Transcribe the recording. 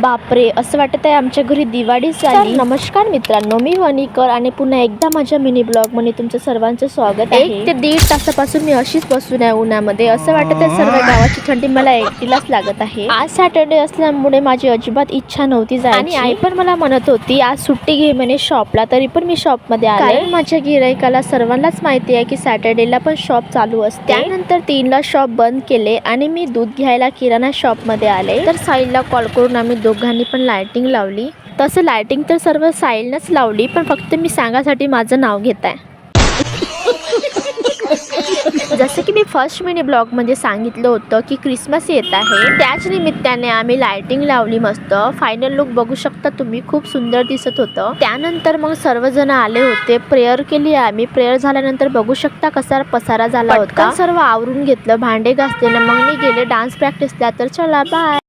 बापरे, असं वाटत आहे आमच्या घरी दिवाळी झाली. नमस्कार मित्रांनो, मी वनिकर आणि पुन्हा एकदा माझ्या मिनी ब्लॉग मध्ये तुमचं सर्वांचं स्वागत आहे. 1 ते 1.5 तासापासून मी अशीच बसून आहे उन्हामध्ये. असं वाटत आहे सर्व गावाची थंडी मला एकटीलाच लागत आहे. आज सॅटर्डे असल्यामुळे माझी अजिबात इच्छा नव्हती जायची आणि आई पण मला म्हणत होती आज सुट्टी घे म्हणे शॉपला, तरी पण मी शॉप मध्ये आले. कारण माझ्या गिराईकाला सर्वांनाच माहिती आहे की सॅटर्डेला पण शॉप चालू असते. त्यानंतर 3ला शॉप बंद केले आणि मी दूध घ्यायला किराणा शॉप मध्ये आले. तर साईला कॉल करून आम्ही दोघांनी पण लाइटिंग लावली. तसं लाइटिंग तर सर्व साईलनंच लावली, पण फक्त मी सांगासाठी माझं नाव घेत आहे. जसं की मी फर्स्ट मिनी ब्लॉग मध्ये सांगितलं होतं की क्रिसमस येत आहे, त्याच निमित्ताने आम्ही लाइटिंग लावली मस्त. फायनल लुक बघू शकता तुम्ही, खूप सुंदर दिसत होतं. त्यानंतर मग सर्वजण आले होते, प्रेयर केली आम्ही. प्रेयर झाल्यानंतर बघू शकता कसा पसारा झाला होता. सर्व आवरून घेतलं, भांडे घासले, मग मी गेले डान्स प्रॅक्टिसला. तर चला बाय.